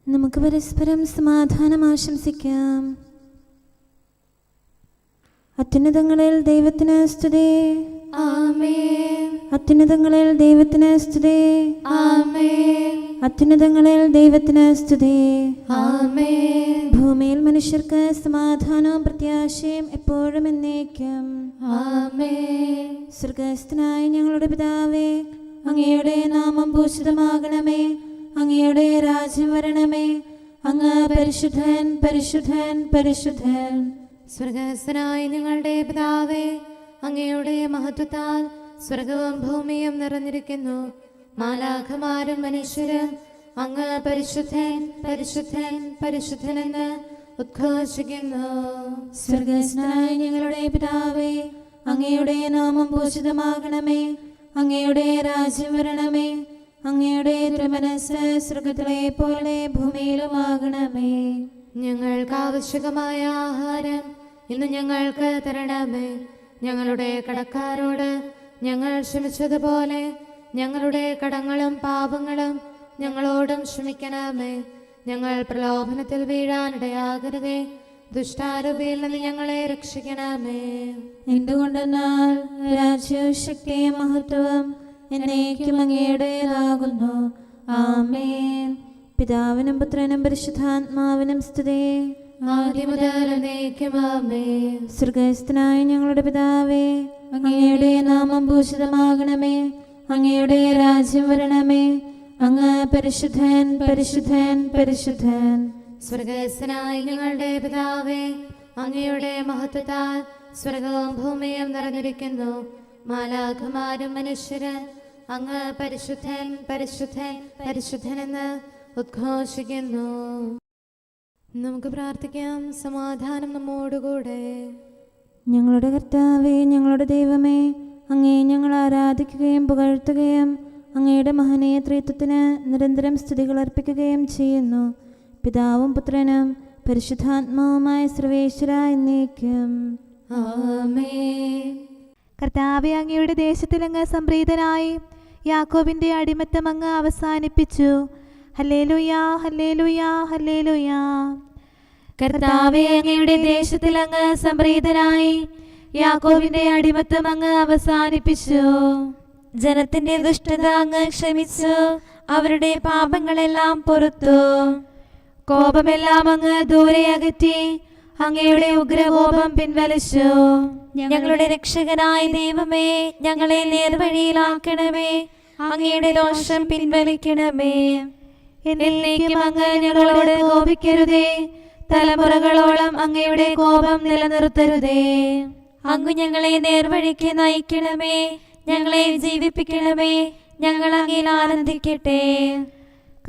നമുക്ക് പരസ്പരം സമാധാനം ആശംസിക്കാം. അത്യുന്നതങ്ങളിൽ ദൈവത്തിന് സ്തുതി. ആമേൻ. അത്യുന്നതങ്ങളിൽ ദൈവത്തിന് സ്തുതി. ആമേൻ. അത്യുന്നതങ്ങളിൽ ദൈവത്തിന് സ്തുതി. ആമേൻ. ഭൂമിയിൽ മനുഷ്യർക്ക് സമാധാനവും പ്രത്യാശയും എപ്പോഴും എന്നേക്കും. ആമേൻ. സ്വർഗ്ഗസ്ഥനായ ഞങ്ങളുടെ പിതാവേ, അങ്ങയുടെ നാമം പൂജിതമാകണമേ. അങ്ങയുടെ രാജ്യം വരണമേ. അങ്ങ് പരിശുദ്ധൻ, പരിശുദ്ധൻ, പരിശുദ്ധൻ. സ്വർഗ്ഗസ്ഥനായ ഞങ്ങളുടെ പിതാവേ, അങ്ങയുടെ മഹത്വത്താൽ സ്വർഗവും ഭൂമിയും നിറഞ്ഞിരിക്കുന്നു. മാലാഖമാരും മനുഷ്യരും അങ്ങ് പരിശുദ്ധൻ, പരിശുദ്ധൻ, പരിശുദ്ധനെന്ന് ഉദ്ഘോഷിക്കുന്നു. സ്വർഗ്ഗസ്ഥനായ ഞങ്ങളുടെ പിതാവേ, അങ്ങയുടെ നാമം പൂജിതമാകണമേ. അങ്ങയുടെ രാജ്യം വരണമേ. അങ്ങയുടെ തിരുമനസ്സ് സ്വർഗ്ഗത്തിലെ പോലെ ഭൂമിയിലുമാകണമേ. ഞങ്ങൾക്ക് ആവശ്യമായ ആഹാരം ഇന്ന് ഞങ്ങൾക്ക് തരണമേ. ഞങ്ങളുടെ കടക്കാരോട് ഞങ്ങൾ ക്ഷമിച്ചതുപോലെ ഞങ്ങളുടെ കടങ്ങളും പാപങ്ങളും ഞങ്ങളോടും ക്ഷമിക്കണമേ. ഞങ്ങൾ പ്രലോഭനത്തിൽ വീഴാനിടയാകരുതേ. ദുഷ്ടാരൂപിയിൽ നിന്ന് ഞങ്ങളെ രക്ഷിക്കണമേ. എന്തുകൊണ്ടെന്നാൽ രാജ്യവും ശക്തിയും മഹത്വവും എന്നേക്കും അങ്ങയുടേതാകുന്നു. ആമേൻ. പിതാവിനും പുത്രനും പരിശുദ്ധാത്മാവിനും സ്തുതി. ആദ്യം മുതൽ എന്നേക്കും ആമേൻ. സ്വർഗ്ഗസ്ഥനായ ഞങ്ങളുടെ പിതാവേ, അങ്ങയുടെ നാമം പൂജിതമാകണമേ. അങ്ങയുടെ രാജ്യം വരണമേ. അങ്ങ് പരിശുദ്ധൻ, പരിശുദ്ധൻ, പരിശുദ്ധൻ. സ്വർഗ്ഗസ്ഥനായ ഞങ്ങളുടെ പിതാവേ, അങ്ങയുടെ മഹത്വത്താൽ സ്വർഗവും ഭൂമിയും നിറഞ്ഞിരിക്കുന്നു. മാലാഖമാരും മനുഷ്യരും അങ്ങ് പരിശുദ്ധൻ, പരിശുദ്ധൻ, പരിശുദ്ധനെന്ന് ഉദ്ഘോഷിക്കുന്നു. നമുക്ക് പ്രാർത്ഥിക്കാം. സമാധാനം നമ്മോടുകൂടെ. ഞങ്ങളുടെ കർത്താവേ, ഞങ്ങളുടെ ദൈവമേ, അങ്ങേ ഞങ്ങൾ ആരാധിക്കുകയും പുകഴ്ത്തുകയും അങ്ങയുടെ മഹനീയ ത്രിത്വത്തിന് നിരന്തരം സ്തുതികൾ അർപ്പിക്കുകയും ചെയ്യുന്നു. പിതാവും പുത്രനും പരിശുദ്ധാത്മാവുമായ സർവേശ്വര എന്നേക്കും. ആമേൻ. കർത്താവേ, അങ്ങയുടെ ദേശത്തിൽ അങ്ങ് സംപ്രീതനായി യാക്കോബിന്റെ അടിമത്തം അങ്ങ് അവസാനിപ്പിച്ചു. ഹല്ലേലൂയാ, ഹല്ലേലൂയാ, ഹല്ലേലൂയാ. കർത്താവേ, അങ്ങയുടെ ദേശത്തിൽ അങ്ങ് സംപ്രീതനായി യാക്കോബിന്റെ അടിമത്തം അങ്ങ് അവസാനിപ്പിച്ചു. ജനത്തിന്റെ ദുഷ്ടത അങ്ങ് ക്ഷമിച്ചു. അവരുടെ പാപങ്ങളെല്ലാം പൊറുത്തു. കോപമെല്ലാം അങ്ങ് ദൂരെ അകറ്റി. അങ്ങയുടെ ഉഗ്രകോപം പിൻവലിച്ചു. ഞങ്ങളുടെ രക്ഷകനായ ദൈവമേ, ഞങ്ങളെ നേർവഴിയിലാക്കണമേ. അങ്ങയുടെ ദോഷം പിൻവലിക്കണമേ. എന്നേക്കും അങ്ങ് ഞങ്ങളോട് കോപിക്കരുതേ. തലമുറകളോളം അങ്ങയുടെ കോപം നിലനിർത്തരുതേ. അങ്ങ് ഞങ്ങളെ നേർവഴിക്ക് നയിക്കണമേ. ഞങ്ങളെ ജീവിപ്പിക്കണമേ. ഞങ്ങൾ അങ്ങയിൽ ആനന്ദിക്കട്ടെ.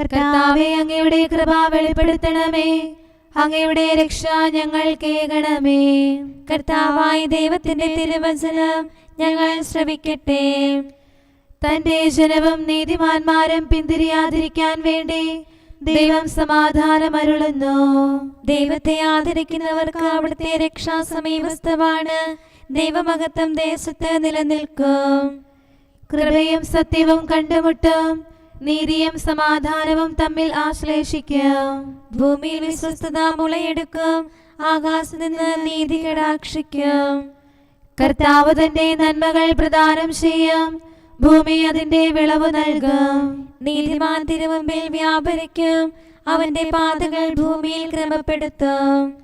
കർത്താവേ, അങ്ങയുടെ കൃപ വെളിപ്പെടുത്തണമേ. അങ്ങയുടെ രക്ഷ ഞങ്ങൾ കേൾക്കണമേ. കർത്താവായ ദൈവത്തിന്റെ തിരുവചനം ഞങ്ങൾ ശ്രവിക്കട്ടെ. തന്റെ ജനവും നീതിമാന്മാരും പിന്തിരിയാതിരിക്കാൻ വേണ്ടി ദൈവം സമാധാനം അരുളുന്നു. ദൈവത്തെ ആദരിക്കുന്നവർക്ക് അവിടുത്തെ രക്ഷാ സമീപസ്ഥമാണ്. ദൈവമഹത്വം ദേശത്ത് നിലനിൽക്കും. കൃപയും സത്യവും കണ്ടുമുട്ടും. നീതിയും സമാധാനവും തമ്മിൽ ആശ്ലേഷിക്കും. ഭൂമിയിൽ വിശ്വസ്തത മുളയെടുക്കും. ആകാശത്ത് നിന്ന് നീതി കടാക്ഷിക്കും. കർത്താവ് തന്റെ നന്മകൾ പ്രദാനം ചെയ്യും. ഭൂമി അതിന്റെ വിളവ് നൽകും. നീതിമാൻ തിരുമുമ്പിൽ വ്യാപരിക്കും. അവന്റെ പാതകൾ ഭൂമിയിൽ ക്രമപ്പെടുത്തും.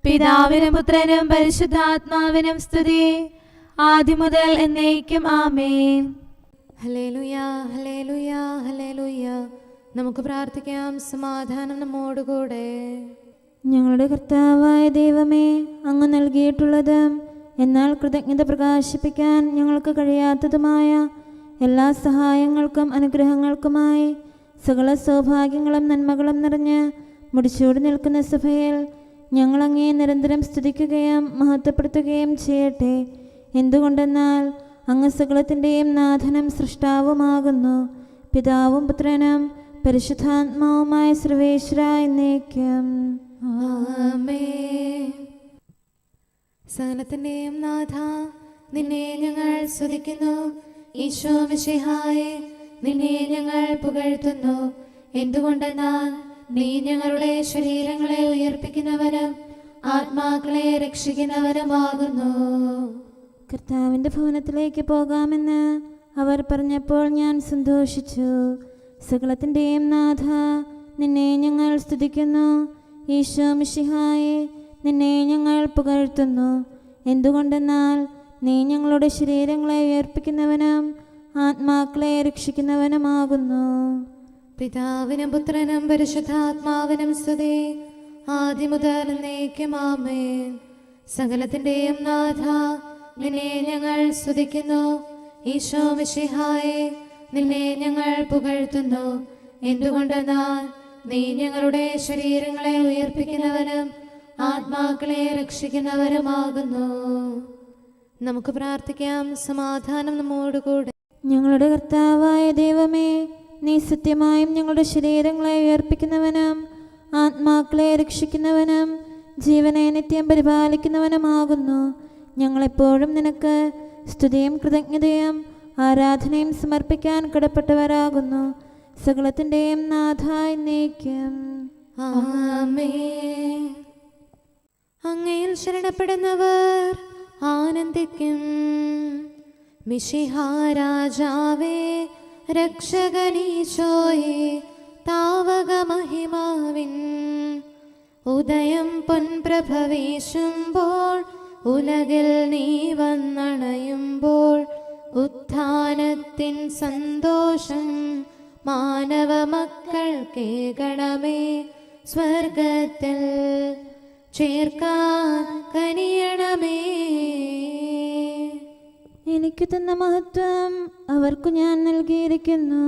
പിതാവിനും പുത്രനും പരിശുദ്ധാത്മാവിനും സ്തുതി. ആദ്യം മുതൽ എന്നേക്കും ആമേൻ. ഹല്ലേലൂയാ, ഹല്ലേലൂയാ, ഹല്ലേലൂയാ. നമുക്ക് പ്രാർത്ഥിക്കാം. സമാധാനം നമ്മോടുകൂടെ. ഞങ്ങളുടെ കർത്താവായ ദൈവമേ, അങ്ങ് നൽകിയിട്ടുള്ളതും എന്നാൽ കൃതജ്ഞത പ്രകാശിപ്പിക്കാൻ ഞങ്ങൾക്ക് കഴിയാത്തതുമായ എല്ലാ സഹായങ്ങൾക്കും അനുഗ്രഹങ്ങൾക്കുമായി സകല സൗഭാഗ്യങ്ങളും നന്മകളും നിറഞ്ഞ് മുടിച്ചൂടി നിൽക്കുന്ന സഭയിൽ ഞങ്ങൾ അങ്ങേ നിരന്തരം സ്തുതിക്കുകയും മഹത്വപ്പെടുത്തുകയും ചെയ്യട്ടെ. എന്തുകൊണ്ടെന്നാൽ അങ്ങ് സകലത്തിൻ്റെയും നാഥനും സൃഷ്ടാവുമാകുന്നു. പിതാവും പുത്രനും പരിശുദ്ധാത്മാവുമായ സർവേശ്വര എന്നേക്കും. ആമേൻ. സകലത്തിന്റെയും നാഥ, നിന്നെ ഞങ്ങൾ സ്തുതിക്കുന്നു. ഈശോ മിശിഹായേ, നിന്നെ ഞങ്ങൾ പുകഴ്ത്തുന്നു. എന്തുകൊണ്ടെന്നാൽ നീ ഞങ്ങളുടെ ശരീരങ്ങളെ ഉയർപ്പിക്കുന്നവനും ആത്മാക്കളെ രക്ഷിക്കുന്നവനുമാകുന്നു. കർത്താവിൻ്റെ ഭവനത്തിലേക്ക് പോകാമെന്ന് അവർ പറഞ്ഞപ്പോൾ ഞാൻ സന്തോഷിച്ചു. സകലത്തിൻ്റെയും നാഥ, നിന്നെ ഞങ്ങൾ സ്തുതിക്കുന്നു. ഈശോ മിശിഹായെ, നിന്നെ ഞങ്ങൾ പുകഴ്ത്തുന്നു. എന്തുകൊണ്ടെന്നാൽ നീ ഞങ്ങളുടെ ശരീരങ്ങളെ ഉയർപ്പിക്കുന്നവനും ആത്മാക്കളെ രക്ഷിക്കുന്നവനുമാകുന്നു. പിതാവിനും പുത്രനും പരിശുദ്ധാത്മാവിനും സ്തുതി, ആദ്യം മുതൽ എന്നേക്കും ആമേൻ. സകലത്തിൻ്റെയും നാഥ, നിന്നെ ഞങ്ങൾ സ്തുതിക്കുന്നു. ഈശോ മിശിഹായെ, നിന്നെ ഞങ്ങൾ പുകഴ്ത്തുന്നു. എന്തുകൊണ്ടെന്നാൽ നീ ഞങ്ങളുടെ ശരീരങ്ങളെ ഉയർപ്പിക്കുന്നവനും ആത്മാക്കളെ രക്ഷിക്കുന്നവരുമാകുന്നു. നമുക്ക് പ്രാർത്ഥിക്കാം. സമാധാനം നമ്മോടുകൂടെ. ഞങ്ങളുടെ കർത്താവായ ദൈവമേ, നീ സത്യമായും ഞങ്ങളുടെ ശരീരങ്ങളെ ഉയർപ്പിക്കുന്നവനും ആത്മാക്കളെ രക്ഷിക്കുന്നവനും ജീവനെ നിത്യം പരിപാലിക്കുന്നവനുമാകുന്നു. ഞങ്ങളെപ്പോഴും നിനക്ക് സ്തുതിയും കൃതജ്ഞതയും ആരാധനയും സമർപ്പിക്കാൻ കടപ്പെട്ടവരാകുന്നു. സകലത്തിൻ്റെയും നാഥായി എന്നേക്കും ആമേൻ. അങ്ങയിൽ ശരണപ്പെടുന്നവർ ആനന്ദിക്കും. മിശിഹാ രാജാവേ, രക്ഷകനീശോയേ, താവക മഹിമാവിൻ ഉദയം പൊൻപ്രഭവീശുമ്പോൾ ഉലകിൽ നീ വന്നണയുമ്പോൾ ഉത്ഥാനത്തിൻ സന്തോഷം മാനവ മക്കൾ കേൾക്കണമേ. സ്വർഗത്തിൽ ചേർക്കാൻ കനിയണമേ. എനിക്ക് തന്ന മഹത്വം അവർക്കു ഞാൻ നൽകിയിരിക്കുന്നു.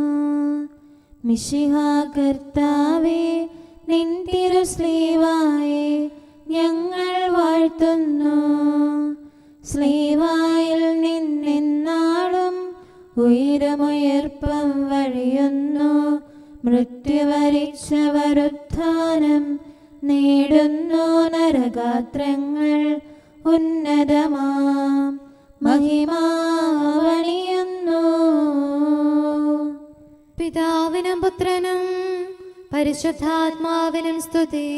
മിശിഹാ കർത്താവേ, നിൻ തിരുസ്ലീവായെ ഞങ്ങൾ വാഴ്ത്തുന്നു. സ്ലീവായിൽ നിന്നെന്നാളും ഉയരമുയർപ്പം വഴിയുന്നു. മൃത്യുവരിച്ചവരുത്ഥാനം നേടുന്നു. നരഗാത്രങ്ങൾ ഉന്നതമാം മഹിമാവണിയുന്നു. പിതാവിനും പുത്രനും പരിശുദ്ധാത്മാവിനും സ്തുതി.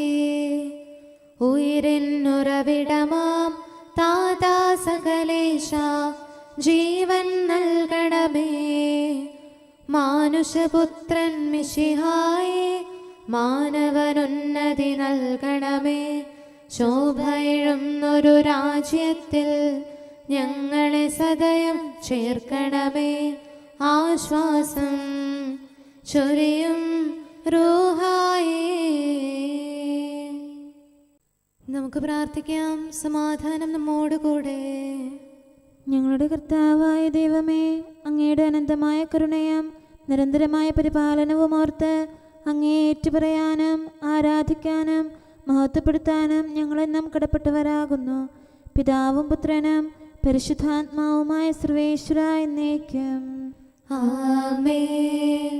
ഉയരിന്നുറവിടമാം താതാ സകലേശ, ജീവൻ നൽകണമേ. മാനുഷപുത്രൻ മിശിഹായെ, മാനവനുന്നതി നൽകണമേ. ശോഭയിഴുന്നൊരു രാജ്യത്തിൽ ഞങ്ങളെ സദയം ചേർക്കണമേ. ആശ്വാസം ചൊരിയും റൂഹായേ. നമുക്ക് പ്രാർത്ഥിക്കാം. സമാധാനം നമ്മോടുകൂടെ. ഞങ്ങളുടെ കർത്താവായ ദൈവമേ, അങ്ങയുടെ അനന്തമായ കരുണയും നിരന്തരമായ പരിപാലനവും ഓർത്ത് അങ്ങയെ ഏറ്റുപറയാനും ആരാധിക്കാനും മഹത്വപ്പെടുത്താനും ഞങ്ങളെന്നും കടപ്പെട്ടവരാകുന്നു. പിതാവും പുത്രനും പരിശുദ്ധാത്മാവുമായ സർവേശ്വര എന്നേക്കും ആമേൻ.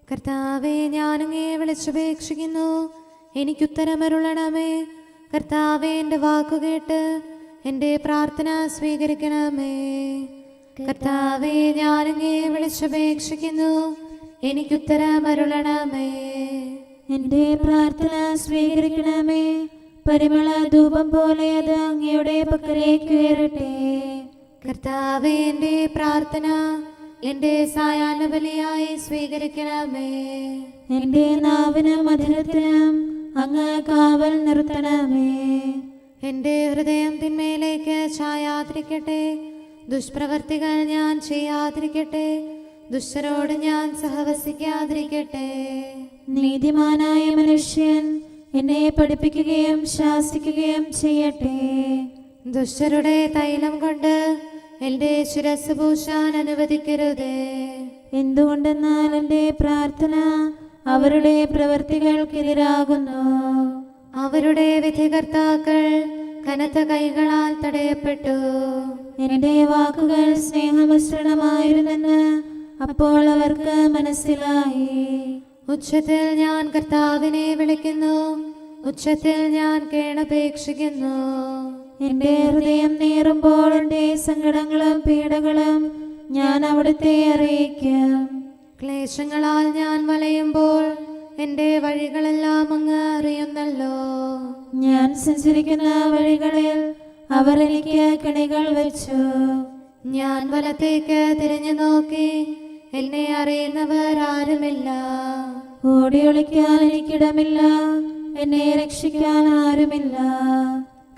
കർത്താവേ, ഞാനങ്ങയെ വിളിച്ചപേക്ഷിക്കുന്നു, എനിക്കുത്തരമരുളണമേ. കർത്താവേ, എൻ്റെ വാക്കുകേട്ട് എൻ്റെ പ്രാർത്ഥന സ്വീകരിക്കണമേ. കർത്താവേ, ഞാനങ്ങയെ വിളിച്ചപേക്ഷിക്കുന്നു, എനിക്കുത്തരമരുളണമേ. എൻ്റെ പ്രാർത്ഥന സ്വീകരിക്കണമേ. പരിമള ധൂപം പോലെ അത് അങ്ങയുടെ പക്കലേക്ക് ഉയരട്ടെ. കർത്താവേ, എൻ്റെ പ്രാർത്ഥന എൻ്റെ സായാഹ്ന ബലിയായി സ്വീകരിക്കണമേ. എൻ്റെ നാവിനും മധുരത്തിനും അങ്ങ് കാവൽ നിർത്തണമേ. എൻ്റെ ഹൃദയം തിന്മയിലേക്ക് ചായാതിരിക്കട്ടെ. ദുഷ്പ്രവർത്തികൾ ഞാൻ ചെയ്യാതിരിക്കട്ടെ. ദുഷ്ടരോട് ഞാൻ സഹവസിക്കാതിരിക്കട്ടെ. നീതിമാനായ മനുഷ്യൻ എന്നെ പഠിപ്പിക്കുകയും ശാസിക്കുകയും ചെയ്യട്ടെ. ദുഷ്ടരുടെ തൈലം കൊണ്ട് എൻ്റെ ശിരസ് പൂശാൻ അനുവദിക്കരുതേ. എന്തുകൊണ്ടെന്നാൽ എൻ്റെ പ്രാർത്ഥന അവരുടെ പ്രവൃത്തികൾക്കെതിരാകുന്നു. അവരുടെ വിധികർത്താക്കൾ കനത്ത കൈകളാൽ തടയപ്പെട്ടു. എൻ്റെ വാക്കുകൾ സ്നേഹമിശ്രണമായിരുന്നെന്ന് അപ്പോൾ അവർക്ക് മനസ്സിലായി. ഉച്ചത്തിൽ ഞാൻ കർത്താവിനെ വിളിക്കുന്നു, ഉച്ചത്തിൽ ഞാൻ കേണപേക്ഷിക്കുന്നു. എൻ്റെ ഹൃദയം നീറുമ്പോൾ എൻ്റെ സങ്കടങ്ങളും പീഡകളും ഞാൻ അവിടുത്തെ അറിയിക്കും. ക്ലേശങ്ങളാൽ ഞാൻ വലയുമ്പോൾ എൻ്റെ വഴികളെല്ലാം അങ്ങ് അറിയുന്നല്ലോ. ഞാൻ സഞ്ചരിക്കുന്ന വഴികളിൽ അവർ എനിക്ക് കെണികൾ വെച്ചു. ഞാൻ വലത്തേക്ക് തിരിഞ്ഞു നോക്കി, എന്നെ അറിയുന്നവർ ആരുമില്ല. ഓടി ഒളിക്കാൻ എനിക്കിടമില്ല, എന്നെ രക്ഷിക്കാൻ ആരുമില്ല.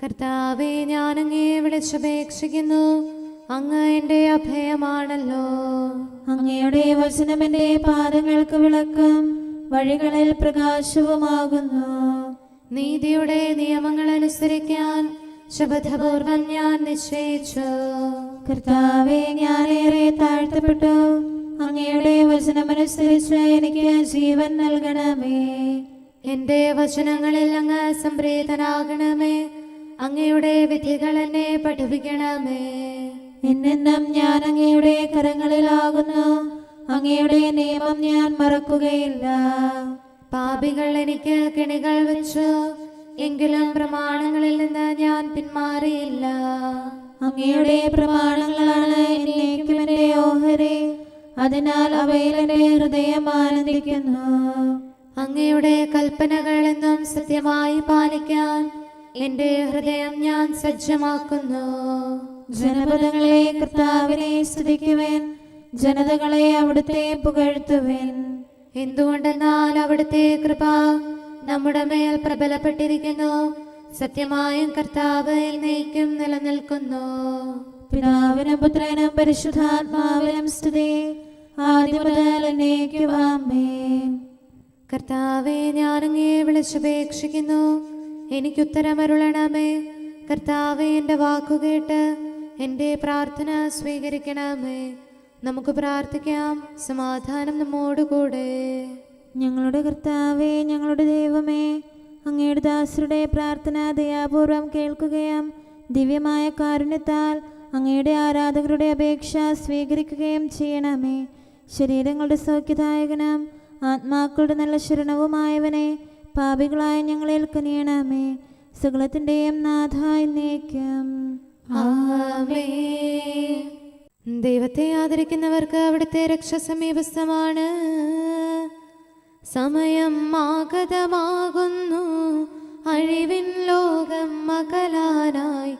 കർത്താവേ, ഞാൻ അങ്ങേ വിളിച്ചപേക്ഷിക്കുന്നു, അങ്ങ് എൻ്റെ അഭയമാണല്ലോ. അങ്ങയുടെ വചനം എൻ്റെ പാദങ്ങൾക്ക് വിളക്കും, വഴികളിൽ പ്രകാശവുമാകുന്നു. നീതിയുടെ നിയമങ്ങൾ അനുസരിക്കാൻ ശപഥപൂർവം ഞാൻ നിശ്ചയിച്ചു. കർത്താവേ, ഞാനേറെ താഴ്ത്തപ്പെട്ടു, അങ്ങയുടെ വചനമനുസരിച്ച് എനിക്ക് ജീവൻ നൽകണമേ. എൻ്റെ വചനങ്ങളിൽ അങ്ങ് സംപ്രീതനാകണമേ. അങ്ങയുടെ വിധികൾ എന്നെ പഠിപ്പിക്കണമേ. എന്നെന്നും ഞാൻ അങ്ങയുടെ കരങ്ങളിലാകുന്നു, അങ്ങയുടെ നിയമം ഞാൻ മറക്കുകയില്ല. പാപികൾ എനിക്ക് കെണികൾ വെച്ചു, എങ്കിലും പ്രമാണങ്ങളിൽ നിന്ന് ഞാൻ പിന്മാറിയില്ല. അങ്ങയുടെ പ്രമാണങ്ങളാണ് എന്നേക്കും എൻ്റെ ഓഹരി, അതിനാൽ അവയിൽ എൻ്റെ ഹൃദയം ആനന്ദിക്കുന്നു. അങ്ങയുടെ കൽപ്പനകൾ എന്നും സത്യമായി പാലിക്കാൻ എൻ്റെ ഹൃദയം ഞാൻ സജ്ജമാക്കുന്നു. ജനപദങ്ങളെ കർത്താവിനെ സ്തുതിക്കുവിൻ, ജനതകളെ അവിടുത്തെ പുകഴ്ത്തുവിൻ. എന്തുകൊണ്ടെന്നാൽ അവിടുത്തെ കൃപ നമ്മുടെ മേൽ പ്രബലപ്പെട്ടിരിക്കുന്നു. സത്യമായും കർത്താവ് എന്നേക്കും നിലനിൽക്കുന്നു. പിതാവിനും പുത്രനും പരിശുദ്ധാത്മാവിനും സ്തുതി, ആദ്യം മുതൽ എന്നേക്കും ആമേൻ. കർത്താവേ, ഞാൻ അങ്ങേ വിളിച്ചപേക്ഷിക്കുന്നു, എനിക്കുത്തരമരുളണമേ. കർത്താവേ, എൻ്റെ വാക്കുകേട്ട് എൻ്റെ പ്രാർത്ഥന സ്വീകരിക്കണമേ. നമുക്ക് പ്രാർത്ഥിക്കാം. സമാധാനം നമ്മോടുകൂടെ. ഞങ്ങളുടെ കർത്താവേ, ഞങ്ങളുടെ ദൈവമേ, അങ്ങയുടെ ദാസരുടെ പ്രാർത്ഥന ദയാപൂർവം കേൾക്കുകയും ദിവ്യമായ കാരുണ്യത്താൽ അങ്ങയുടെ ആരാധകരുടെ അപേക്ഷ സ്വീകരിക്കുകയും ചെയ്യണമേ. ശരീരങ്ങളുടെ സൗഖ്യദായകനും ആത്മാക്കളുടെ നല്ല ശരണവുമായവനെ, പാപികളായ ഞങ്ങളിൽ കനിയണമേ. സകലത്തിൻ്റെയും നാഥ എന്നേക്കും ആമേൻ. ദൈവത്തെ ആദരിക്കുന്നവർക്ക് അവിടുത്തെ രക്ഷ സമീപസ്ഥമാണ്. സമയം ആഗതമാകുന്നു, അഴിവിൻ ലോകം അകലാനായി,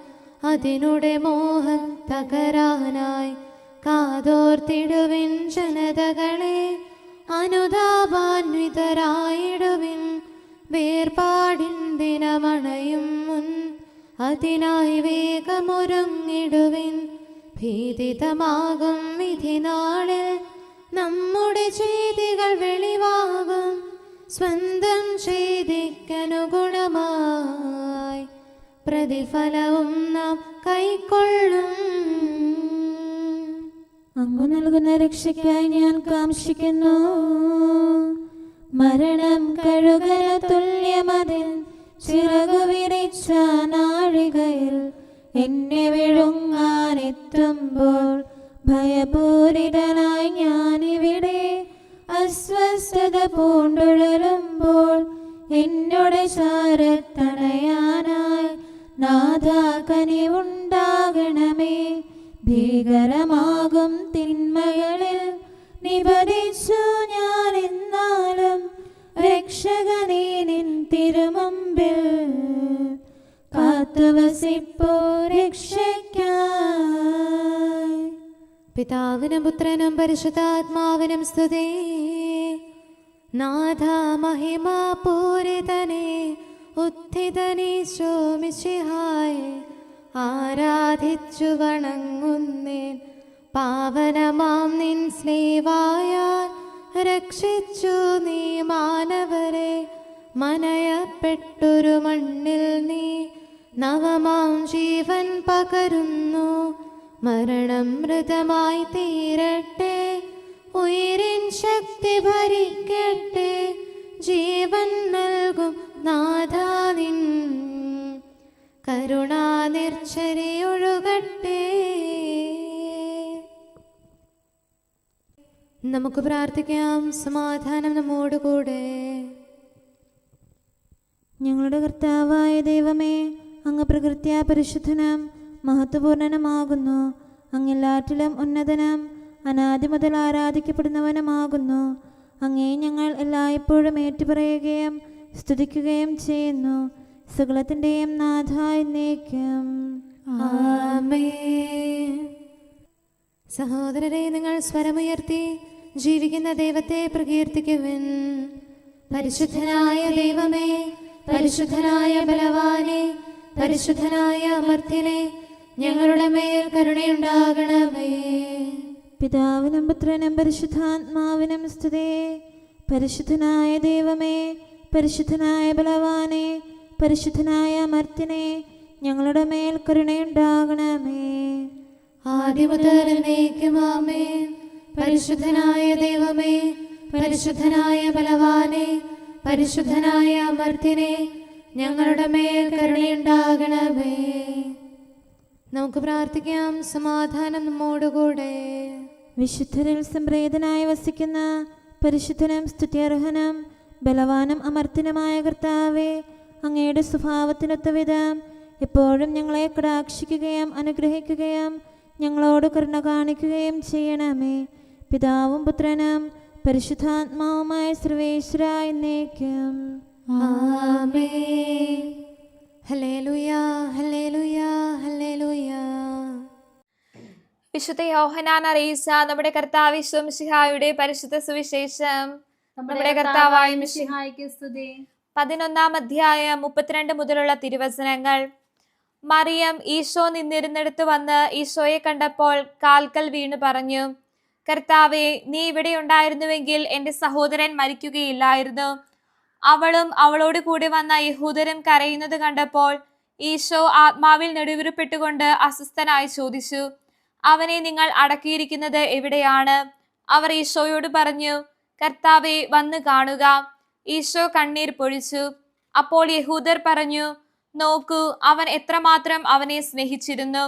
അതിനുടെ മോഹം തകരാനായി. കാതോർത്തിടുവിൻ ജനതകളെ, അനുതാപാന്വിതരായിടുവിൻ. വേർപാടിൻ ദിനമണയും മുൻ, അതിനായി വേഗമൊരുങ്ങിടുവിൻ. ഭീതിതമാകും വിധിനാളിൽ നമ്മുടെ ചെയ്തികൾ വെളിവാകും. സ്വന്തം ചെയ്തിക്കനുഗുണമായി പ്രതിഫലവും നാം കൈക്കൊള്ളും. അങ്ങ് നൽകുന്ന രക്ഷയ്ക്കായി ഞാൻ കാംക്ഷിക്കുന്നു. മരണം കഴുകല തുല്യമതിൽ ചിറകു വിരിച്ച നാഴികയിൽ എന്നെ വിഴുങ്ങാനെത്തുമ്പോൾ ഭയപൂരിതനായി ഞാനിവിടെ അസ്വസ്ഥത പൂണ്ടുഴലുമ്പോൾ എന്നോട് ചാരത്തണയാനായി നാഥാ കനിവുണ്ടാകണമേ. ഭീകരമാകും തിന്മകളിൽ നിബദിച്ചു ഞാൻ എന്നാലും രക്ഷകനേ നിൻ തിരുമുമ്പിൽ കാത്തുവസിപ്പോ രക്ഷയ്ക്കായി. പിതാവിനും പുത്രനും പരിശുദ്ധാത്മാവിനും സ്തുതി. നാഥ മഹിമാപൂരിതനേ, ഉത്ഥിതനീശോ മിശിഹായേ, ആരാധിച്ചു വണങ്ങുന്നേൻ. പാവനമാം നിൻ സ്ലേവായാൽ രക്ഷിച്ചു നീ മാനവരെ. മനയപ്പെട്ടൊരു മണ്ണിൽ നീ നവമാം ജീവൻ പകരുന്നു. മരണം മൃതമായി തീരട്ടെ, ഉയിരിൻ ശക്തി ഭരിക്കട്ടെ. ജീവൻ നൽകും നാഥാ നിൻ കരുണാനിർച്ചരിയൊഴുകട്ടെ. നമുക്ക് പ്രാർത്ഥിക്കാം. സമാധാനം നമ്മോടുകൂടെ. ഞങ്ങളുടെ കർത്താവായ ദൈവമേ, അങ്ങ് പ്രകൃത്യാ പരിശുദ്ധനും മഹത്വപൂർണനുമാകുന്നു. അങ്ങെല്ലാറ്റിലും ഉന്നതനും അനാദി മുതൽ ആരാധിക്കപ്പെടുന്നവനുമാകുന്നു. അങ്ങേ ഞങ്ങൾ എല്ലായ്പ്പോഴും ഏറ്റുപറയുകയും സ്തുതിക്കുകയും ചെയ്യുന്നു. സകലത്തിൻ്റെയും നാഥ എന്നേക്കും. ആമേൻ. സഹോദരരെ, നിങ്ങൾ സ്വരമുയർത്തി ജീവിക്കുന്ന ദൈവത്തെ പ്രകീർത്തിക്കുവിൻ. പരിശുദ്ധനായ ദൈവമേ, പരിശുദ്ധനായ ബലവാനെ, പരിശുദ്ധനായ അമർത്യനെ, ഞങ്ങളുടെ മേൽ കരുണയുണ്ടാകണമേ. പിതാവിനും പുത്രനും പരിശുദ്ധാത്മാവിനും സ്തുതി. പരിശുദ്ധനായ ദൈവമേ, പരിശുദ്ധനായ ബലവാനെ, പരിശുദ്ധനായ അമർത്യനെ, ഞങ്ങളുടെ മേൽ കരുണയുണ്ടാകണമേ. ആദിമുതൽ എന്നേക്കും ആമേൻ. പരിശുദ്ധനായ ദൈവമേ, പരിശുദ്ധനായ ബലവാനെ, പരിശുദ്ധനായ അമർത്യനെ, ഞങ്ങളുടെ മേൽ കരുണയുണ്ടാകണമേ. നമുക്ക് പ്രാർത്ഥിക്കാം. സമാധാനം നമ്മോടുകൂടെ. വിശുദ്ധരിൽ സംപ്രീതനായി വസിക്കുന്ന പരിശുദ്ധനും സ്തുത്യർഹനും ബലവാനും അമർത്യനുമായ കർത്താവേ, അങ്ങയുടെ സ്വഭാവത്തിനൊത്ത വിധം എപ്പോഴും ഞങ്ങളെ കടാക്ഷിക്കുകയും അനുഗ്രഹിക്കുകയും ഞങ്ങളോട് കരുണ കാണിക്കുകയും ചെയ്യണമേ. പിതാവും പുത്രനും പരിശുദ്ധാത്മാവുമായ സർവേശ്വര എന്നേക്കും. ആമേൻ. ഹല്ലേലൂയ, ഹല്ലേലൂയ, ഹല്ലേലൂയ. വിശുദ്ധ യോഹന്നാൻ അറിയിച്ച നമ്മുടെ കർത്താവ് യേശു മിശിഹായുടെ പരിശുദ്ധ സുവിശേഷം. നമ്മുടെ കർത്താവായ മിശിഹായ്ക്ക് സ്തുതി. 11-ാം അധ്യായം 32 മുതലുള്ള തിരുവചനങ്ങൾ. മറിയം ഈശോ നിന്നിരുന്നിടത്ത് വന്ന് ഈശോയെ കണ്ടപ്പോൾ കാൽക്കൽ വീണു പറഞ്ഞു, കർത്താവേ, നീ ഇവിടെ ഉണ്ടായിരുന്നുവെങ്കിൽ എൻ്റെ സഹോദരൻ മരിക്കുകയില്ലായിരുന്നു. അവളും അവളോട് കൂടി വന്ന യഹൂദരും കരയുന്നത് കണ്ടപ്പോൾ ഈശോ ആത്മാവിൽ നെടുവീർപ്പെട്ടുകൊണ്ട് അസ്വസ്ഥനായി ചോദിച്ചു, അവനെ നിങ്ങൾ അടക്കിയിരിക്കുന്നത് എവിടെയാണ്? അവർ ഈശോയോട് പറഞ്ഞു, കർത്താവെ, വന്ന് കാണുക. ഈശോ കണ്ണീർ പൊഴിച്ചു. അപ്പോൾ യഹൂദർ പറഞ്ഞു, നോക്കൂ, അവൻ എത്രമാത്രം അവനെ സ്നേഹിച്ചിരുന്നു.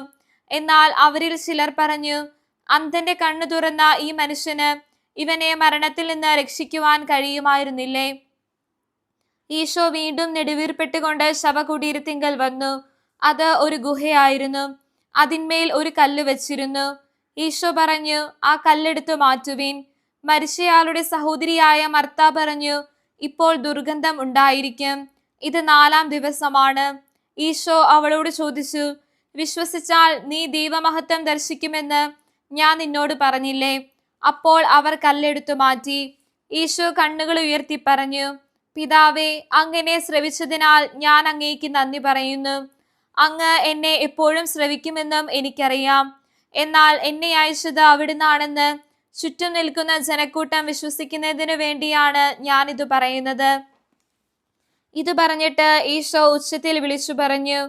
എന്നാൽ അവരിൽ ചിലർ പറഞ്ഞു, അന്ധന്റെ കണ്ണു തുറന്ന ഈ മനുഷ്യന് ഇവനെ മരണത്തിൽ നിന്ന് രക്ഷിക്കുവാൻ കഴിയുമായിരുന്നില്ലേ? ഈശോ വീണ്ടും നെടുവീർപ്പെട്ടുകൊണ്ട് ശവകുടീരത്തിങ്കൽ വന്നു. അത് ഒരു ഗുഹയായിരുന്നു. അതിന്മേൽ ഒരു കല്ല് വെച്ചിരുന്നു. ഈശോ പറഞ്ഞു, ആ കല്ലെടുത്തു മാറ്റുവിൻ. മരിച്ചയാളുടെ സഹോദരിയായ മർത്ത പറഞ്ഞു, ഇപ്പോൾ ദുർഗന്ധം ഉണ്ടായിരിക്കും. ഇത് 4-ാം ദിവസമാണ്. ഈശോ അവളോട് ചോദിച്ചു, വിശ്വസിച്ചാൽ നീ ദൈവമഹത്വം ദർശിക്കുമെന്ന് ഞാൻ നിന്നോട് പറഞ്ഞില്ലേ? അപ്പോൾ അവർ കല്ലെടുത്തു മാറ്റി. ഈശോ കണ്ണുകൾ ഉയർത്തി പറഞ്ഞു, പിതാവേ, അങ്ങനെ ശ്രവിച്ചതിനാൽ ഞാൻ അങ്ങേക്ക് നന്ദി പറയുന്നു. അങ്ങ് എന്നെ എപ്പോഴും ശ്രവിക്കുമെന്നും എനിക്കറിയാം. എന്നാൽ എന്നെ അയച്ചത് അവിടുന്നാണെന്ന് ചുറ്റും നിൽക്കുന്ന ജനക്കൂട്ടം വിശ്വസിക്കുന്നതിനു വേണ്ടിയാണ് ഞാനിത് പറയുന്നത്. ഇത് പറഞ്ഞിട്ട് ഈശോ ഉച്ചത്തിൽ വിളിച്ചു പറഞ്ഞു,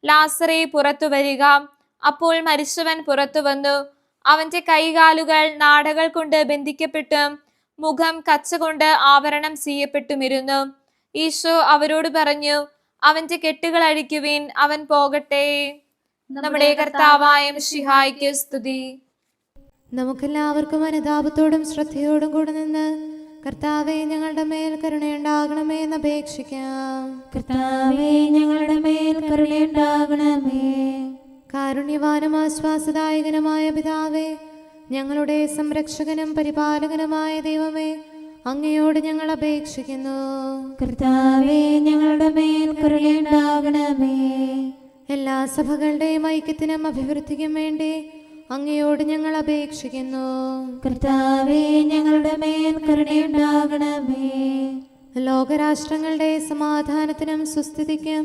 ലാസറേ, പുറത്തു വരിക. അപ്പോൾ മരിച്ചവൻ പുറത്തു വന്നു. അവന്റെ കൈകാലുകൾ നാടകൾ കൊണ്ട് ബന്ധിക്കപ്പെട്ടും മുഖം കച്ച കൊണ്ട് ആവരണം ചെയ്യപ്പെട്ടുമിരുന്നു. ഈശോ അവരോട് പറഞ്ഞു, അവന്റെ കെട്ടുകൾ അഴിക്കുവിൻ, അവൻ പോകട്ടെ. നമ്മുടെ കർത്താവായ മിശിഹായ്ക്ക് സ്തുതി. നമുക്കെല്ലാവർക്കും അനുതാപത്തോടും ശ്രദ്ധയോടും കൂടെ നിന്ന് കർത്താവെ, ഞങ്ങളുടെ മേൽ കരുണയുണ്ടാകണമേ എന്ന് അപേക്ഷിക്കാം. കർത്താവേ, ഞങ്ങളുടെ മേൽ കരുണയുണ്ടാകണമേ. കാരുണ്യവാനും ആശ്വാസദായകനുമായ പിതാവേ, ഞങ്ങളുടെ സംരക്ഷകനും പരിപാലകനുമായ ദൈവമേ, അങ്ങയോട് ഞങ്ങൾ അപേക്ഷിക്കുന്നു. കർത്താവേ, ഞങ്ങളുടെ മേൽ കരുണയുണ്ടാകണമേ. എല്ലാ സഭകളുടെയും ഐക്യത്തിനും അഭിവൃദ്ധിക്കും വേണ്ടി അങ്ങയോട് ഞങ്ങൾ അപേക്ഷിക്കുന്നു. കർത്താവേ, ഞങ്ങളുടെ മേൽ കരുണയുണ്ടാകണമേ. ലോകരാഷ്ട്രങ്ങളുടെ സമാധാനത്തിനും സുസ്ഥിതിക്കും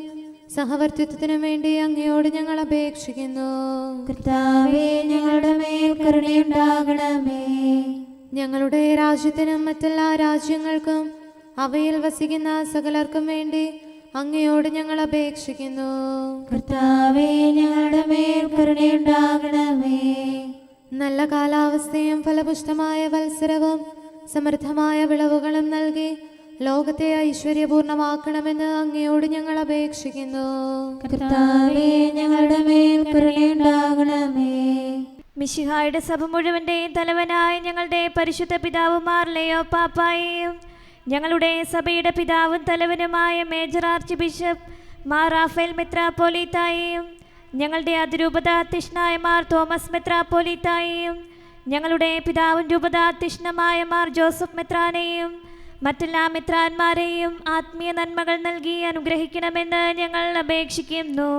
സഹവർത്തിത്വത്തിനും വേണ്ടി അങ്ങയോട് ഞങ്ങൾ അപേക്ഷിക്കുന്നു. കർത്താവേ, ഞങ്ങളുടെ മേൽ കരുണയുണ്ടാകണമേ. ഞങ്ങളുടെ രാജ്യത്തിനും മറ്റെല്ലാ രാജ്യങ്ങൾക്കും അവയിൽ വസിക്കുന്ന സകലർക്കും വേണ്ടി അങ്ങയോട് ഞങ്ങൾ അപേക്ഷിക്കുന്നു. കർത്താവേ, ഞങ്ങളുടെ മേൽ കരുണയുണ്ടാകണമേ. നല്ല കാലാവസ്ഥയും ഫലപുഷ്ടമായ വത്സരവും സമൃദ്ധമായ വിളവുകളും നൽകി ലോകത്തെ ഐശ്വര്യപൂർണമാക്കണമെന്ന് അങ്ങയോട് ഞങ്ങൾ അപേക്ഷിക്കുന്നു. കർത്താവേ, ഞങ്ങളുടെ മേൽ കരുണയുണ്ടാകണമേ. മിശിഹായുടെ സഭ മുഴുവൻ്റെയും തലവനായ ഞങ്ങളുടെ പരിശുദ്ധ പിതാവുമാർ ലെയോ പാപ്പായെയും ഞങ്ങളുടെ സഭയുടെ പിതാവും തലവനുമായ major archbishop Mar Raphael മെത്രാപ്പോലീത്തായെയും ഞങ്ങളുടെ അതിരൂപത അധ്യക്ഷനായ മാർ തോമസ് മെത്രാപ്പോലീത്തായെയും ഞങ്ങളുടെ പിതാവും രൂപതാധ്യക്ഷനുമായ മാർ ജോസഫ് മെത്രാനെയും മറ്റെല്ലാ മെത്രാന്മാരെയും ആത്മീയ നന്മകൾ നൽകി അനുഗ്രഹിക്കണമെന്ന് ഞങ്ങൾ അപേക്ഷിക്കുന്നു.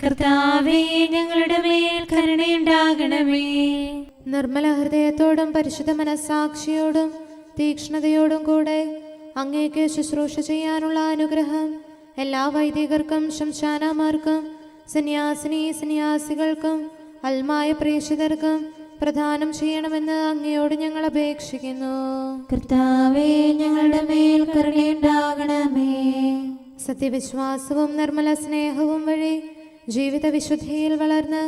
കർത്താവേ, ഞങ്ങളുടെ മേൽ കരുണയുണ്ടാകണമേ. നിർമ്മല ഹൃദയത്തോടും പരിശുദ്ധ മനസ്സാക്ഷിയോടും തീക്ഷ്ണതയോടും കൂടെ അങ്ങേക്ക് ശുശ്രൂഷ ചെയ്യാനുള്ള അനുഗ്രഹം എല്ലാ വൈദികർക്കും ശംശാനമാർക്കും സന്യാസികൾക്കും അൽമായ പ്രേക്ഷിതർക്കും പ്രദാനം ചെയ്യണമെന്ന് അങ്ങയോട് ഞങ്ങൾ അപേക്ഷിക്കുന്നു. കർത്താവേ, ഞങ്ങളുടെ മേൽ കരുണയുണ്ടാകണമേ. സത്യവിശ്വാസവും നിർമ്മല സ്നേഹവും വഴി ജീവിത വിശുദ്ധിയിൽ വളർന്ന്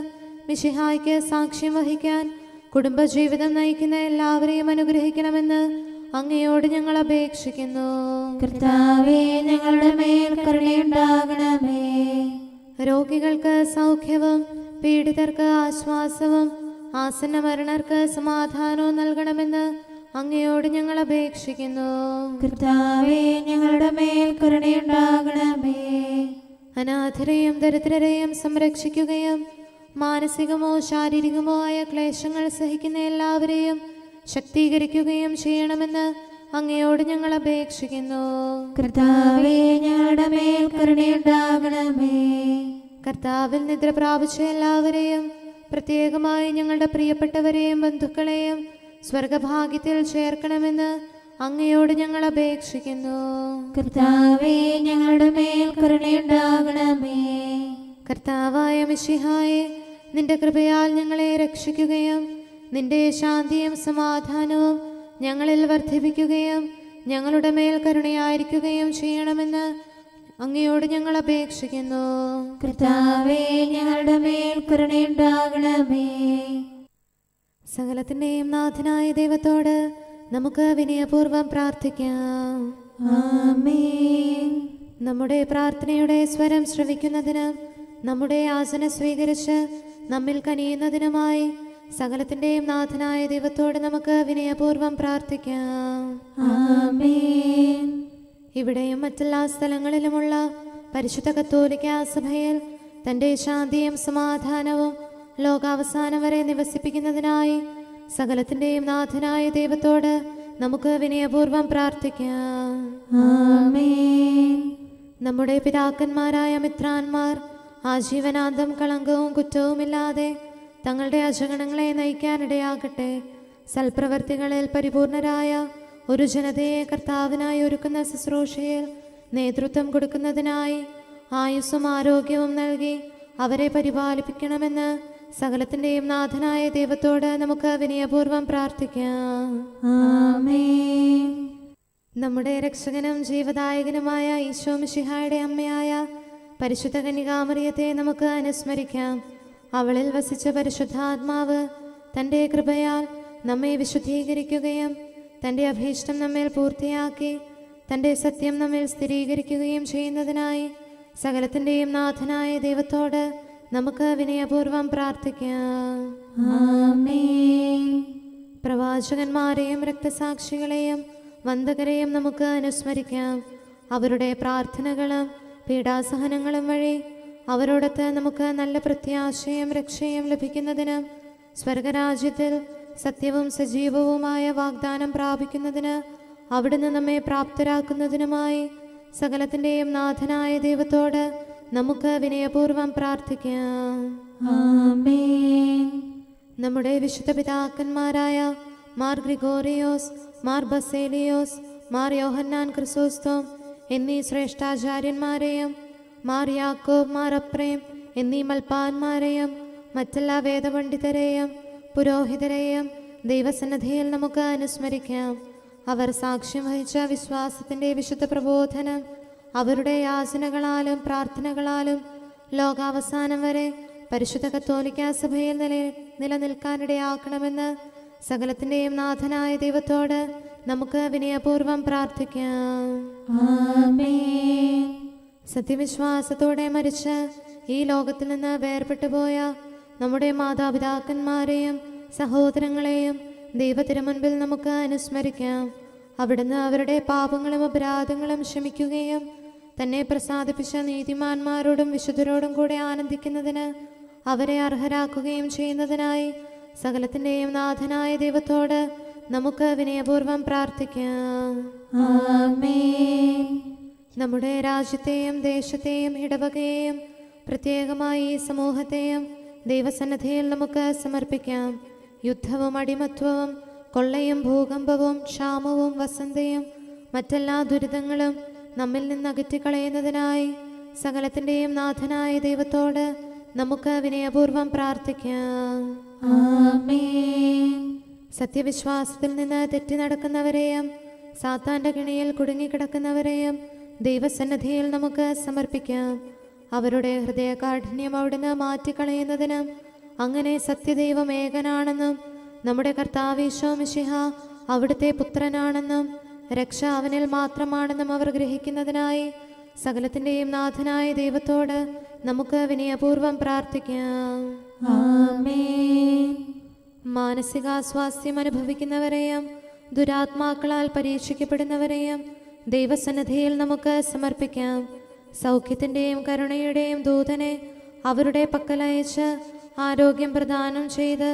മിശിഹായ്ക്ക് സാക്ഷ്യം വഹിക്കാൻ കുടുംബജീവിതം നയിക്കുന്ന എല്ലാവരെയും അനുഗ്രഹിക്കണമെന്ന് അങ്ങയോട് ഞങ്ങൾ അപേക്ഷിക്കുന്നു. കർത്താവേ, ഞങ്ങളുടെ മേൽ കരുണയുണ്ടാകണമേ. രോഗികൾക്ക് സൗഖ്യവും പീഡിതർക്ക് ആശ്വാസവും ആസന്ന മരണർക്ക് സമാധാനവും നൽകണമെന്ന് അങ്ങയോട് ഞങ്ങൾ അപേക്ഷിക്കുന്നു. കർത്താവേ, ഞങ്ങളുടെ മേൽ കരുണയുണ്ടാകണമേ. അനാഥരെയും ദരിദ്രരെയും സംരക്ഷിക്കുകയും മാനസികമോ ശാരീരികമോ ആയ ക്ലേശങ്ങൾ സഹിക്കുന്ന എല്ലാവരെയും ശക്തീകരിക്കുകയും ചെയ്യണമെന്ന് അങ്ങയോട് ഞങ്ങൾ അപേക്ഷിക്കുന്നു. കർത്താവേ, ഞങ്ങളുടെ മേൽ കരുണയുണ്ടാകണമേ. കർത്താവിൽ നിദ്ര പ്രാപിച്ച എല്ലാവരെയും പ്രത്യേകമായി ഞങ്ങളുടെ പ്രിയപ്പെട്ടവരെയും ബന്ധുക്കളെയും സ്വർഗഭാഗ്യത്തിൽ ചേർക്കണമെന്ന് അങ്ങയോട് ഞങ്ങൾ അപേക്ഷിക്കുന്നു. കർത്താവേ, ഞങ്ങളുടെ മേൽ കരുണയുണ്ടാകണമേ. കർത്താവായ മിശിഹായെ, നിന്റെ കൃപയാൽ ഞങ്ങളെ രക്ഷിക്കുകയും നിന്റെ ശാന്തിയും സമാധാനവും ഞങ്ങളിൽ വർദ്ധിപ്പിക്കുകയും ഞങ്ങളുടെ മേൽ കരുണയായിരിക്കുകയും ചെയ്യണമെന്ന് അങ്ങയോട് ഞങ്ങൾ അപേക്ഷിക്കുന്നു. കർത്താവേ, ഞങ്ങളുടെ മേൽ കരുണയുണ്ടാകണമേ. സകലത്തിന്റെയും നാഥനായ ദൈവത്തോട് നമുക്ക് വിനയപൂർവ്വം പ്രാർത്ഥിക്കാം. ആമേൻ. നമ്മുടെ പ്രാർത്ഥനയുടെ സ്വരം ശ്രവിക്കുന്നതിനും നമ്മുടെ യാചന സ്വീകരിച്ച് നമ്മിൽ കനിയുന്നതിനുമായി സകലത്തിന്റെയും നാഥനായ ദൈവത്തോട് നമുക്ക് വിനയപൂർവ്വം പ്രാർത്ഥിക്കാം. ആമേൻ. ഇവിടെയും മറ്റെല്ലാ സ്ഥലങ്ങളിലുമുള്ള പരിശുദ്ധ കത്തോലിക്ക സഭയിൽ തൻ്റെ ശാന്തിയും സമാധാനവും ലോകാവസാനം വരെ നിവസിപ്പിക്കുന്നതിനായി സകലത്തിന്റെയും നാഥനായ ദൈവത്തോട് നമുക്ക് വിനയപൂർവ്വം പ്രാർത്ഥിക്കാം. ആമേൻ. നമ്മുടെ പിതാക്കന്മാരായ മിത്രാന്മാർ ആജീവനാന്തം കളങ്കവും കുറ്റവുമില്ലാതെ തങ്ങളുടെ അജഗണങ്ങളെ നയിക്കാനിടയാകട്ടെ. സൽപ്രവർത്തികളിൽ പരിപൂർണരായ ഒരു ജനതയെ കർത്താവിനായി ഒരുക്കുന്ന ശുശ്രൂഷയിൽ നേതൃത്വം കൊടുക്കുന്നതിനായി ആയുസ്സും ആരോഗ്യവും നൽകി അവരെ പരിപാലിപ്പിക്കണമെന്ന് സകലത്തിന്റെയും നാഥനായ ദൈവത്തോട് നമുക്ക് വിനയപൂർവ്വം പ്രാർത്ഥിക്കാം. ആമേൻ. നമ്മുടെ രക്ഷകനും ജീവദായകനുമായ ഈശോ മിശിഹായുടെ അമ്മയായ പരിശുദ്ധ കന്യകാമറിയത്തെ നമുക്ക് അനുസ്മരിക്കാം. അവളിൽ വസിച്ച പരിശുദ്ധാത്മാവ് തൻ്റെ കൃപയാൽ നമ്മെ വിശുദ്ധീകരിക്കുകയും തൻ്റെ അഭീഷ്ടം നമ്മിൽ പൂർത്തിയാക്കി തൻ്റെ സത്യം നമ്മിൽ സ്ഥിരീകരിക്കുകയും ചെയ്യുന്നതിനായി സകലത്തിൻ്റെയും നാഥനായ ദൈവത്തോട് നമുക്ക് വിനയപൂർവ്വം പ്രാർത്ഥിക്കാം. ആമേൻ. പ്രവാചകന്മാരെയും രക്തസാക്ഷികളെയും വന്ദകരെയും നമുക്ക് അനുസ്മരിക്കാം. അവരുടെ പ്രാർത്ഥനകളും പീഡാസഹനങ്ങളും വഴി അവരോടൊത്ത് നമുക്ക് നല്ല പ്രത്യാശയും രക്ഷയും ലഭിക്കുന്നതിനും സ്വർഗരാജ്യത്തിൽ സത്യവും സജീവവുമായ വാഗ്ദാനം പ്രാപിക്കുന്നതിന് അവിടുന്ന് നമ്മെ പ്രാപ്തരാക്കുന്നതിനുമായി സകലത്തിൻ്റെയും നാഥനായ ദൈവത്തോട് നമുക്ക് വിനയപൂർവ്വം പ്രാർത്ഥിക്കാം. ആമേൻ. നമ്മുടെ വിശുദ്ധ പിതാക്കന്മാരായ മാർ ഗ്രിഗോറിയോസ്, മാർ ബസേലിയോസ്, മാർ യോഹന്നാൻ ക്രിസോസ്തോം എന്നീ ശ്രേഷ്ഠാചാര്യന്മാരെയും മാർ യാക്കോബ്, മാർ അപ്രേം എന്നീ മൽപ്പാന്മാരെയും മറ്റെല്ലാ വേദപണ്ഡിതരെയും പുരോഹിതരെയും ദൈവസന്നിധിയിൽ നമുക്ക് അനുസ്മരിക്കാം. അവർ സാക്ഷ്യം വഹിച്ച വിശ്വാസത്തിൻ്റെ വിശുദ്ധ പ്രബോധനം അവരുടെ യാചനകളാലും പ്രാർത്ഥനകളാലും ലോകാവസാനം വരെ പരിശുദ്ധ കത്തോലിക്ക സഭയിൽ നിലനിൽക്കാനിടയാക്കണമെന്ന് സകലത്തിൻ്റെയും നാഥനായ ദൈവത്തോട് നമുക്ക് വിനയപൂർവ്വം പ്രാർത്ഥിക്കാം. ആമേൻ. സത്യവിശ്വാസത്തോടെ മരിച്ച് ഈ ലോകത്തിൽ നിന്ന് വേർപെട്ടു പോയ നമ്മുടെ മാതാപിതാക്കന്മാരെയും സഹോദരങ്ങളെയും ദൈവത്തിരുമുൻപിൽ നമുക്ക് അനുസ്മരിക്കാം. അവിടുന്ന് അവരുടെ പാപങ്ങളും അപരാധങ്ങളും ക്ഷമിക്കുകയും തന്നെ പ്രസാദിപ്പിച്ച നീതിമാന്മാരോടും വിശുദ്ധരോടും കൂടെ ആനന്ദിക്കുന്നതിന് അവരെ അർഹരാക്കുകയും ചെയ്യുന്നതിനായി സകലത്തിൻ്റെയും നാഥനായ ദൈവത്തോട് നമുക്ക് വിനയപൂർവ്വം പ്രാർത്ഥിക്കാം. ആമേൻ. നമ്മുടെ രാജ്യത്തെയും ദേശത്തെയും ഇടവകയെയും പ്രത്യേകമായി ഈ സമൂഹത്തെയും ദൈവസന്നിധിയിൽ നമുക്ക് സമർപ്പിക്കാം. യുദ്ധവും അടിമത്വവും കൊള്ളയും ഭൂകമ്പവും ക്ഷാമവും വസന്തയും മറ്റെല്ലാ ദുരിതങ്ങളും നമ്മിൽ നിന്ന് അകറ്റിക്കളയുന്നതിനായി സകലത്തിൻ്റെയും നാഥനായ ദൈവത്തോട് നമുക്ക് വിനയപൂർവ്വം പ്രാർത്ഥിക്കാം. ആമേൻ. സത്യവിശ്വാസത്തിൽ നിന്ന് തെറ്റി നടക്കുന്നവരെയും സാത്താന്റെ കിണിയിൽ കുടുങ്ങിക്കിടക്കുന്നവരെയും ദൈവസന്നിധിയിൽ നമുക്ക് സമർപ്പിക്കാം. അവരുടെ ഹൃദയകാഠിന്യം അവിടുന്ന് മാറ്റിക്കളയുന്നതിനും അങ്ങനെ സത്യദൈവം ഏകനാണെന്നും നമ്മുടെ കർത്താവ് ഈശോ മിശിഹ അവിടുത്തെ പുത്രനാണെന്നും രക്ഷ അവനിൽ മാത്രമാണെന്നും അവർ ഗ്രഹിക്കുന്നതിനായി സകലത്തിൻ്റെയും നാഥനായ ദൈവത്തോട് നമുക്ക് വിനയപൂർവ്വം പ്രാർത്ഥിക്കാം. ആമേൻ. മാനസികാസ്വാസ്ഥ്യം അനുഭവിക്കുന്നവരെയും ദുരാത്മാക്കളാൽ പരീക്ഷിക്കപ്പെടുന്നവരെയും ദൈവസന്നിധിയിൽ നമുക്ക് സമർപ്പിക്കാം. സൗഖ്യത്തിൻ്റെയും കരുണയുടെയും ദൂതനെ അവരുടെ പക്കലയച്ച് ആരോഗ്യം പ്രദാനം ചെയ്ത്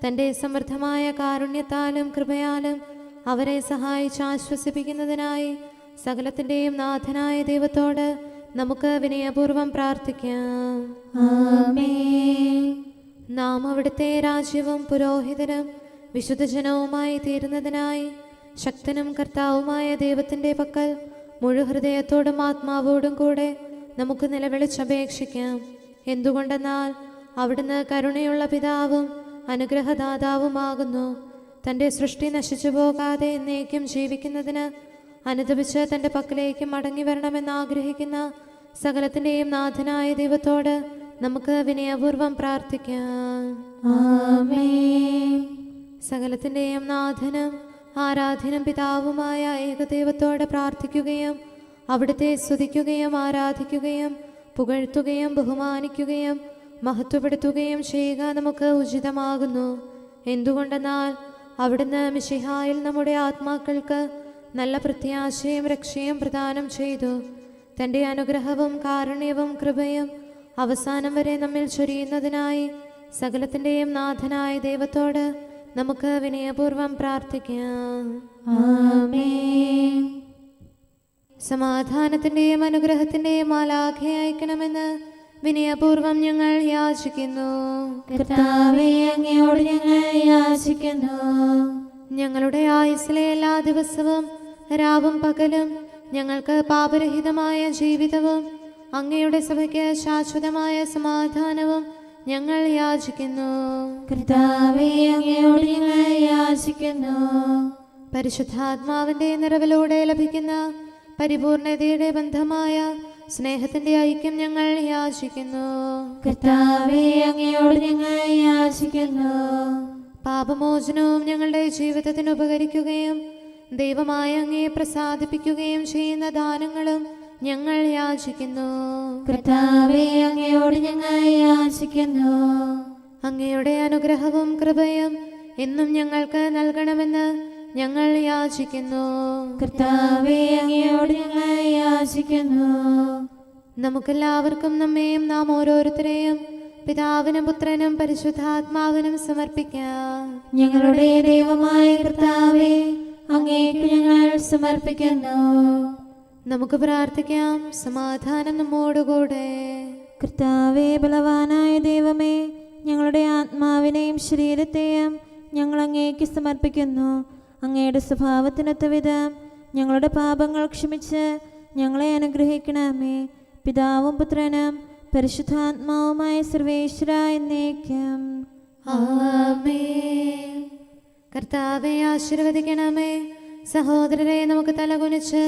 തൻ്റെ സമൃദ്ധമായ കാരുണ്യത്താലും കൃപയാലും അവരെ സഹായിച്ച് ആശ്വസിപ്പിക്കുന്നതിനായി സകലത്തിൻ്റെയും നാഥനായ ദൈവത്തോട് നമുക്ക് വിനയപൂർവ്വം പ്രാർത്ഥിക്കാം. ആമേൻ. നാം അവിടുത്തെ രാജ്യവും പുരോഹിതനും വിശുദ്ധജനവുമായി തീരുന്നതിനായി ശക്തനും കർത്താവുമായ ദൈവത്തിൻ്റെ പക്കൽ മുഴുഹൃദയത്തോടും ആത്മാവോടും കൂടെ നമുക്ക് നിലവിളിച്ചപേക്ഷിക്കാം. എന്തുകൊണ്ടെന്നാൽ അവിടുന്ന് കരുണയുള്ള പിതാവും അനുഗ്രഹദാതാവുമാകുന്നു. തൻ്റെ സൃഷ്ടി നശിച്ചു പോകാതെ എന്നേക്കും ജീവിക്കുന്നതിന് അനുദപിച്ച് തൻ്റെ പക്കലേക്ക് മടങ്ങി വരണമെന്ന് ആഗ്രഹിക്കുന്ന സകലത്തിൻ്റെയും നാഥനായ ദൈവത്തോട് നമുക്ക് വിനയപൂർവ്വം പ്രാർത്ഥിക്കാം. ആമേൻ. സകലത്തിൻ്റെയും നാഥനും ആരാധ്യനും പിതാവുമായ ഏകദൈവത്തോട് പ്രാർത്ഥിക്കുകയും അവിടുത്തെ സ്തുതിക്കുകയും ആരാധിക്കുകയും പുകഴ്ത്തുകയും ബഹുമാനിക്കുകയും മഹത്വപ്പെടുത്തുകയും ചെയ്യുക നമുക്ക് ഉചിതമാകുന്നു. എന്തുകൊണ്ടെന്നാൽ അവിടുന്ന് മിശിഹായിൽ നമ്മുടെ ആത്മാക്കൾക്ക് നല്ല പ്രത്യാശയും രക്ഷയും പ്രദാനം ചെയ്തു. തൻ്റെ അനുഗ്രഹവും കാരുണ്യവും കൃപയും അവസാനം വരെ നമ്മിൽ ചൊരിയുന്നതിനായി സകലത്തിൻ്റെയും നാഥനായ ദൈവത്തോട് നമുക്ക് വിനയപൂർവ്വം പ്രാർത്ഥിക്കാം. ആമേൻ. സമാധാനത്തിൻ്റെയും അനുഗ്രഹത്തിൻ്റെയും മാലാഖയെ അയക്കണമെന്ന് വിനയപൂർവ്വം ഞങ്ങൾ യാചിക്കുന്നു. കർത്താവേ, അങ്ങയോട് ഞങ്ങൾ യാചിക്കുന്നു. ഞങ്ങളുടെ ആയുസ്സിലെ എല്ലാ ദിവസവും രാവും പകലും ഞങ്ങൾക്ക് പാപരഹിതമായ ജീവിതവും അങ്ങയുടെ സഭയ്ക്ക് ശാശ്വതമായ സമാധാനവും ഞങ്ങൾ യാചിക്കുന്നു. കർത്താവേ, അങ്ങയോട് ഞങ്ങൾ യാചിക്കുന്നു. പരിശുദ്ധാത്മാവിന്റെ നിറവിലൂടെ ലഭിക്കുന്ന പരിപൂർണതയുടെ ബന്ധമായ സ്നേഹത്തിന്റെ ഐക്യം ഞങ്ങൾ യാചിക്കുന്നു. കർത്താവേ, അങ്ങയോട് ഞങ്ങൾ യാചിക്കുന്നു. പാപമോചനവും ഞങ്ങളുടെ ജീവിതത്തിന് ഉപകരിക്കുകയും ദൈവമായ അങ്ങയെ പ്രസാദിപ്പിക്കുകയും ചെയ്യുന്ന ദാനങ്ങളും ഞങ്ങൾ യാചിക്കുന്നു. കർത്താവേ, അങ്ങയോട് ഞങ്ങൾ യാചിക്കുന്നു. അങ്ങയുടെ അനുഗ്രഹവും കൃപയും എന്നും ഞങ്ങൾക്ക് നൽകണമെന്ന് ഞങ്ങൾ യാചിക്കുന്നു. കർത്താവേ, അങ്ങയോട് ഞങ്ങൾ യാചിക്കുന്നു. നമുക്കെല്ലാവർക്കും നമ്മെയും നാം ഓരോരുത്തരെയും പിതാവിനും പുത്രനും പരിശുദ്ധാത്മാവിനും സമർപ്പിക്കാം. ഞങ്ങളുടെ ദൈവമായ കർത്താവേ, അങ്ങേക്ക് ഞങ്ങൾ സമർപ്പിക്കുന്നു. നമുക്ക് പ്രാർത്ഥിക്കാം. സമാധാനം നമ്മോടുകൂടെ. കർത്താവേ, ബലവാനായ ദൈവമേ, ഞങ്ങളുടെ ആത്മാവിനെയും ശരീരത്തെയും ഞങ്ങൾ അങ്ങേക്ക് സമർപ്പിക്കുന്നു. അങ്ങയുടെ സ്വഭാവത്തിനൊത്ത വിധം ഞങ്ങളുടെ പാപങ്ങൾ ക്ഷമിച്ച് ഞങ്ങളെ അനുഗ്രഹിക്കണമേ. പിതാവും പുത്രനും പരിശുദ്ധാത്മാവുമായ സർവേശ്വര എന്നേക്കും. ആമേൻ. കർത്താവെ ആശീർവദിക്കണമേ. സഹോദരരെ, നമുക്ക് തലകുനിച്ച്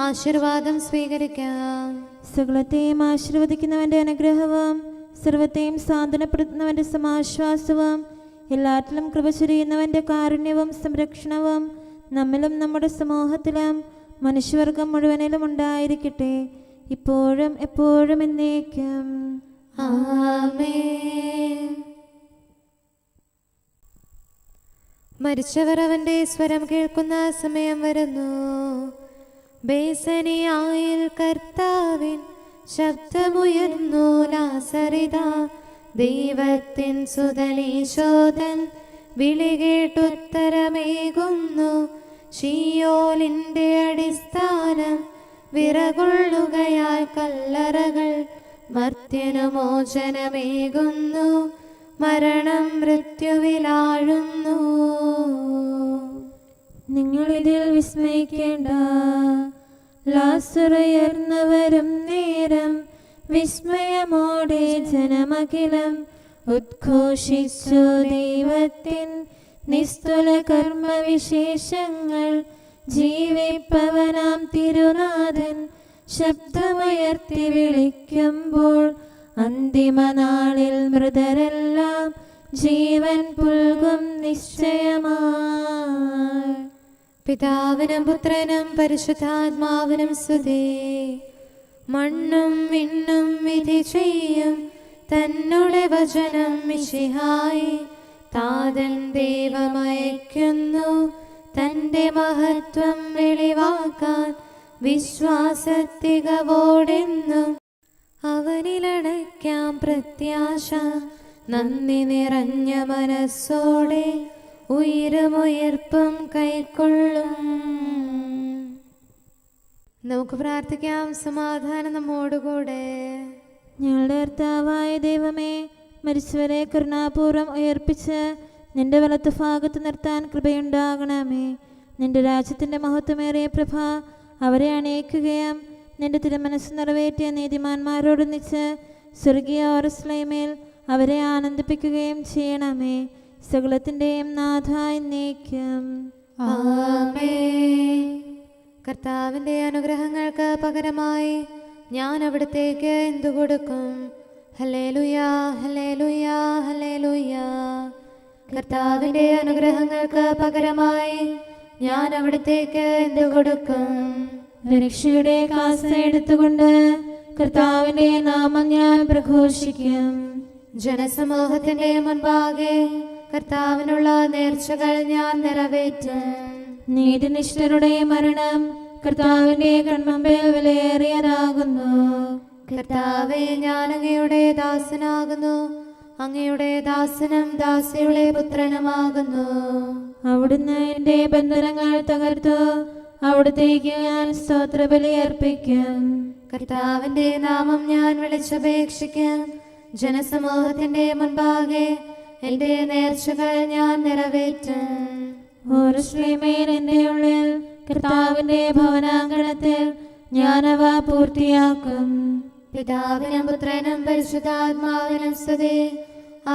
ആശീർവാദം സ്വീകരിക്കാം. സകലത്തെയും ആശീർവദിക്കുന്നവന്റെ അനുഗ്രഹവും സർവത്തെയും സാന്ത്വനപ്പെടുത്തുന്നവന്റെ സമാശ്വാസവും എല്ലാറ്റിലും കൃപ ചൊരിയുന്നവന്റെ കാരുണ്യവും സംരക്ഷണവും നമ്മിലും നമ്മുടെ സമൂഹത്തിലും മനുഷ്യവർഗം മുഴുവനിലും ഉണ്ടായിരിക്കട്ടെ, ഇപ്പോഴും എപ്പോഴും എന്നേക്കും. ആമേൻ. മരിച്ചവർ അവന്റെ സ്വരം കേൾക്കുന്ന സമയം വരുന്നു. ബേസനിയായിൽ കർത്താവിൻ ശബ്ദമുയർന്നു. ലാസറിത ദൈവത്തിൻ സുതനീശോധൻ വിളി കേട്ടുത്തരമേകുന്നു. ശീയോലിന്റെ അടിസ്ഥാനം വിറകൊള്ളുകയാൽ കല്ലറകൾ മർത്യനു മോചനമേകുന്നു. മരണം മൃത്യുവിലാഴുന്നു. നിങ്ങളിതിൽ വിസ്മയിക്കേണ്ട. ലാസറുയർന്നവരും നേരം വിസ്മയമോടെ ജനമഖിലം ഉദ്ഘോഷിച്ചു ദൈവത്തിൻ നിസ്തുല കർമ്മവിശേഷങ്ങൾ. ജീവിപ്പവനാം തിരുനാഥൻ ശബ്ദമുയർത്തി വിളിക്കുമ്പോൾ അന്തിമനാളിൽ മൃതരെല്ലാം ജീവൻ പുൽകും നിശ്ചയമായി. പിതാവിനും പുത്രനും പരിശുദ്ധാത്മാവിനും സ്തുതി. മണ്ണും വിണ്ണും വിധി ചെയ്യും തന്നുടെ വചനം മിശിഹായി. താതൻ ദൈവമയക്കുന്നു തന്റെ മഹത്വം വെളിവാക്കാൻ. വിശ്വാസത്തികവോടെന്നും അവനിലടയ്ക്കാം പ്രത്യാശ. നന്ദി നിറഞ്ഞ മനസ്സോടെ ഉയരമുയർപ്പും കൈക്കൊള്ളും. നമുക്ക് പ്രാർത്ഥിക്കാം. സമാധാനം നമ്മോടുകൂടെ. ഞങ്ങളുടെ കർത്താവായ ദൈവമേ, മരിച്ചവരെ കരുണാപൂർവ്വം ഉയർപ്പിച്ച് നിന്റെ വലത്ത് ഭാഗത്ത് നിർത്താൻ കൃപയുണ്ടാകണമേ. നിന്റെ രാജ്യത്തിൻ്റെ മഹത്വമേറിയ പ്രഭ അവരെ അണയിക്കുകയും നിന്റെ തിരുമനസ് നിറവേറ്റിയ നീതിമാന്മാരോടൊന്നിച്ച് സ്വർഗീയ ഓർസ്ലൈമേൽ അവരെ ആനന്ദിപ്പിക്കുകയും ചെയ്യണമേ. സകലത്തിൻ്റെയും നാഥ എന്നേക്കും. ആമേൻ. കർത്താവിൻ്റെ അനുഗ്രഹങ്ങൾക്ക് പകരമായി ഞാൻ അവിടത്തേക്ക് എന്തു കൊടുക്കും? ഹല്ലേലൂയാ, ഹല്ലേലൂയാ, ഹല്ലേലൂയാ. കർത്താവിൻ്റെ അനുഗ്രഹങ്ങൾക്ക് പകരമായി ഞാൻ അവിടത്തേക്ക് എന്തു കൊടുക്കും? രക്ഷയുടെ കാസ എടുത്തുകൊണ്ട് കർത്താവിൻ്റെ നാമം ഞാൻ പ്രഘോഷിക്കും. ജനസമൂഹത്തിന്റെ മുൻപാകെ കർത്താവിനുള്ള നേർച്ചകൾ ഞാൻ നിറവേറ്റും. നീതിനിഷ്ഠരുടെ മരണം കർത്താവിൻ്റെ കൺമുമ്പിൽ വിലയേറിയതാകുന്നു. കർത്താവേ, ഞാൻ അങ്ങയുടെ ദാസനാകുന്നു. അങ്ങയുടെ ദാസനും ദാസിയുടെ പുത്രനുമാകുന്നു. അവിടുന്ന് എൻ്റെ ബന്ധനങ്ങൾ തകർത്തു. അവിടുത്തേക്ക് ഞാൻ സ്തോത്രബലി അർപ്പിക്കും. കർത്താവിന്റെ നാമം ഞാൻ വിളിച്ചപേക്ഷിക്കും. ജനസമൂഹത്തിന്റെ മുൻപാകെ എന്റെ നേർച്ചകൾ ഞാൻ നിറവേറ്റും. ഓർശ്ലീമേൽ എൻ്റെ ഉള്ളിൽ കർത്താവിൻ്റെ ഭവനാങ്കണത്തിൽ ഞാനവ പൂർത്തിയാക്കും. പിതാവിനും പുത്രനും പരിശുദ്ധാത്മാവിനും സ്തുതി.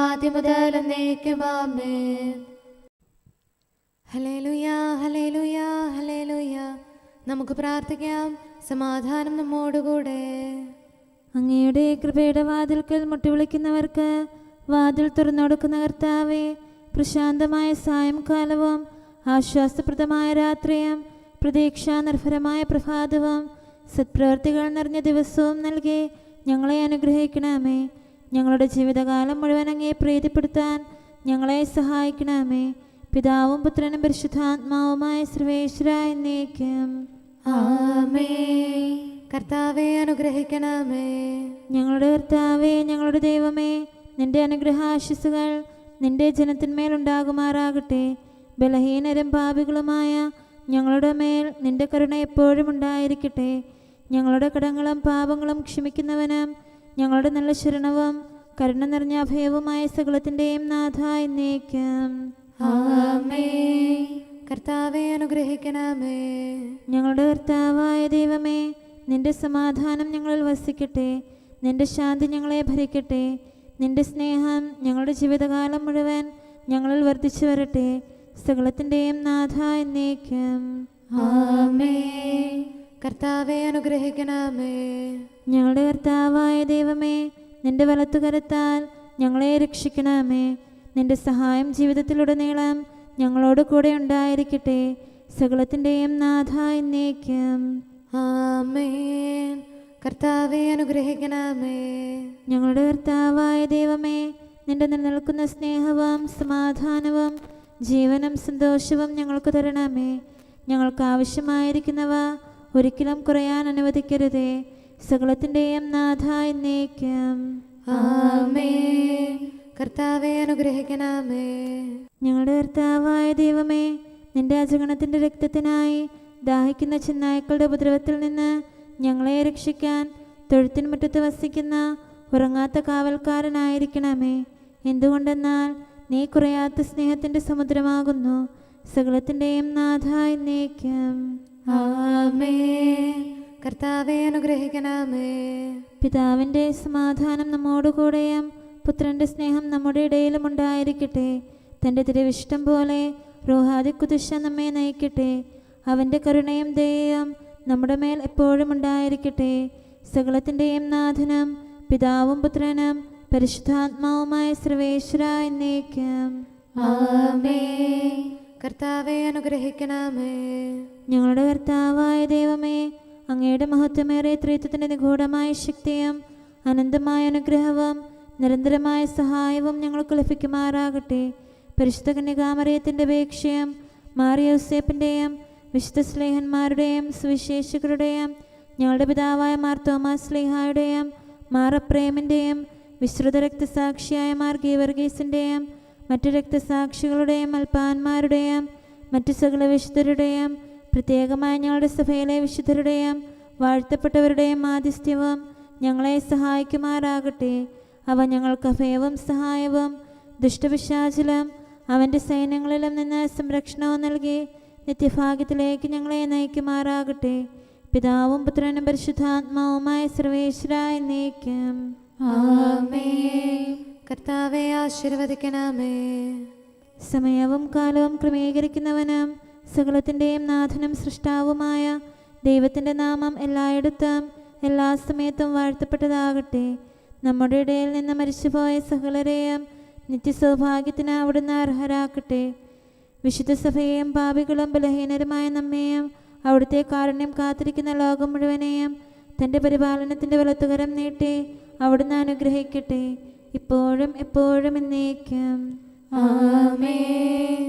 ആദ്യം മുതൽ എന്നേക്കും ആമേൻ. ഹല്ലേലൂയാ, ഹല്ലേലൂയാ, ഹല്ലേലൂയാ. നമുക്ക് പ്രാർത്ഥിക്കാം. സമാധാനം നമ്മോടുകൂടെ. അങ്ങയുടെ കൃപയുടെ വാതിൽക്കൽ മുട്ടിവിളിക്കുന്നവർക്ക് വാതിൽ തുറന്നുകൊടുക്കുന്ന കർത്താവേ, പ്രശാന്തമായ സായംകാലവും ആശ്വാസപ്രദമായ രാത്രിയും പ്രതീക്ഷാനിർഭരമായ പ്രഭാതവും സത്പ്രവർത്തികൾ നിറഞ്ഞ ദിവസവും നൽകി ഞങ്ങളെ അനുഗ്രഹിക്കണമേ. ഞങ്ങളുടെ ജീവിതകാലം മുഴുവൻ അങ്ങേ പ്രീതിപ്പെടുത്താൻ ഞങ്ങളെ സഹായിക്കണമേ. പിതാവും പുത്രനും പരിശുദ്ധാത്മാവുമായ സർവേശ്വര എന്നേക്കും. ആമേൻ. കർത്താവെ അനുഗ്രഹിക്കണമേ. ഞങ്ങളുടെ കർത്താവേ, ഞങ്ങളുടെ ദൈവമേ, നിന്റെ അനുഗ്രഹാശിസുകൾ നിന്റെ ജനത്തിന്മേലുണ്ടാകുമാറാകട്ടെ. ബലഹീനരും പാപികളുമായ ഞങ്ങളുടെ മേൽ നിന്റെ കരുണ എപ്പോഴും ഉണ്ടായിരിക്കട്ടെ. ഞങ്ങളുടെ കടങ്ങളും പാപങ്ങളും ക്ഷമിക്കുന്നവനും ഞങ്ങളുടെ നല്ല ശരണവും കരുണ നിറഞ്ഞ അഭയവുമായ സകലത്തിൻ്റെയും നാഥ എന്നേക്കും. ആമേൻ. കർത്താവെ അനുഗ്രഹിക്കണമേ. ഞങ്ങളുടെ കർത്താവായ ദൈവമേ, നിന്റെ സമാധാനം ഞങ്ങളിൽ വസിക്കട്ടെ. നിന്റെ ശാന്തി ഞങ്ങളെ ഭരിക്കട്ടെ. നിന്റെ സ്നേഹം ഞങ്ങളുടെ ജീവിതകാലം മുഴുവൻ ഞങ്ങളിൽ വർദ്ധിച്ചു വരട്ടെ. സകലത്തിൻ്റെയും നാഥ എന്നേക്കും. ആമേൻ. കർത്താവെ അനുഗ്രഹിക്കണമേ. ഞങ്ങളുടെ കർത്താവായ ദൈവമേ, നിന്റെ വലത്തുകരത്താൽ ഞങ്ങളെ രക്ഷിക്കണമേ. നിന്റെ സഹായം ജീവിതത്തിലുടനീളം ഞങ്ങളോട് കൂടെ ഉണ്ടായിരിക്കട്ടെ. സകലത്തിൻ്റെയും നാഥ എന്നേക്കും. ആമേൻ. കർത്താവെ അനുഗ്രഹിക്കണമേ. ഞങ്ങളുടെ കർത്താവായ ദൈവമേ, നിന്റെ നിലനിൽക്കുന്ന സ്നേഹവും സമാധാനവും ജീവനും സന്തോഷവും ഞങ്ങൾക്ക് തരണമേ. ഞങ്ങൾക്ക് ആവശ്യമായിരിക്കുന്നവ ഒരിക്കലും കുറയാൻ അനുവദിക്കരുതേ. സകലത്തിൻ്റെയും നാഥ എന്നേക്കും. ആമേൻ. കർത്താവെ അനുഗ്രഹിക്കണമേ. ഞങ്ങളുടെ കർത്താവായ ദൈവമേ, നിന്റെ അജഗണത്തിൻ്റെ രക്തത്തിനായി ദാഹിക്കുന്ന ചെന്നായ്ക്കളുടെ ഉപദ്രവത്തിൽ നിന്ന് ഞങ്ങളെ രക്ഷിക്കാൻ തൊഴുത്തിൻ മുറ്റത്ത് വസിക്കുന്ന ഉറങ്ങാത്ത കാവൽക്കാരനായിരിക്കണമേ. എന്തുകൊണ്ടെന്നാൽ നീ കുറയാത്ത സ്നേഹത്തിൻ്റെ സമുദ്രമാകുന്നു. സകലത്തിൻ്റെയും നാഥ എന്നേക്കും. ആമേൻ. കർത്താവെ അനുഗ്രഹിക്കണമേ. പിതാവിൻ്റെ സമാധാനം നമ്മോടുകൂടെയും പുത്രൻ്റെ സ്നേഹം നമ്മുടെ ഇടയിലും ഉണ്ടായിരിക്കട്ടെ. തൻ്റെ തിരുവിഷ്ടം പോലെ റോഹാദിക്കുദിശ നമ്മെ നയിക്കട്ടെ. അവൻ്റെ കരുണയും ദയയും നമ്മുടെ മേൽ എപ്പോഴും ഉണ്ടായിരിക്കട്ടെ. സകലത്തിൻ്റെയും നാഥനും പിതാവും പുത്രനും പരിശുദ്ധാത്മാവുമായ സർവേശ്വര എന്നേക്കും. ആമേൻ. കർത്താവെ അനുഗ്രഹിക്കണമേ. ഞങ്ങളുടെ കർത്താവായ ദൈവമേ, അങ്ങയുടെ മഹത്വമേറിയ ത്രിത്വത്തിൻ്റെ നിഗൂഢമായ ശക്തിയും അനന്തമായ അനുഗ്രഹവും നിരന്തരമായ സഹായവും ഞങ്ങൾക്ക് ലഭിക്കുമാറാകട്ടെ. പരിശുദ്ധ കന്യകാമറിയത്തിൻ്റെ അപേക്ഷയും മാറിയോസേപ്പിൻ്റെയും വിശുദ്ധ സ്ലേഹന്മാരുടെയും സുവിശേഷകരുടെയും ഞങ്ങളുടെ പിതാവായ മാർ തോമാസ് സ്ലീഹായുടെയും മാറപ്രേമിൻ്റെയും വിശ്രുത രക്തസാക്ഷിയായ മാർ ഗീവർഗീസിൻ്റെയും മറ്റു രക്തസാക്ഷികളുടെയും അൽപ്പാന്മാരുടെയും മറ്റു സകല വിശുദ്ധരുടെയും പ്രത്യേകമായി ഞങ്ങളുടെ സഭയിലെ വിശുദ്ധരുടെയും വാഴ്ത്തപ്പെട്ടവരുടെയും മാധ്യസ്ഥ്യവും ഞങ്ങളെ സഹായിക്കുമാറാകട്ടെ. അവ ഞങ്ങൾക്ക് അഭയവും സഹായവും ദുഷ്ടപിശാചിലും അവൻ്റെ സൈന്യങ്ങളിലും നിന്ന് സംരക്ഷണവും നൽകി നിത്യഭാഗ്യത്തിലേക്ക് ഞങ്ങളെ നയിക്കുമാറാകട്ടെ. പിതാവും പുത്രനും പരിശുദ്ധാത്മാവുമായ സർവേശ്വര എന്നേക്കും. ആമേൻ. കർത്താവെ ആശീർവദിക്കണമേ. സമയവും കാലവും ക്രമീകരിക്കുന്നവനും സകലത്തിൻ്റെയും നാഥനും സൃഷ്ടാവുമായ ദൈവത്തിൻ്റെ നാമം എല്ലായിടത്തും എല്ലാ സമയത്തും വാഴ്ത്തപ്പെട്ടതാകട്ടെ. നമ്മുടെ ഇടയിൽ നിന്ന് മരിച്ചുപോയ സകലരെയും നിത്യസൗഭാഗ്യത്തിന് അവിടുന്ന് അർഹരാക്കട്ടെ. വിശുദ്ധ സഭയെയും പാപികളും ബലഹീനരുമായ നമ്മെയും അവിടുത്തെ കാരുണ്യം കാത്തിരിക്കുന്ന ലോകം മുഴുവനെയും തൻ്റെ പരിപാലനത്തിൻ്റെ വലത്തുകരം നീട്ടി അവിടുന്ന് അനുഗ്രഹിക്കട്ടെ, ഇപ്പോഴും എപ്പോഴും എന്നേക്കും. ആമേൻ.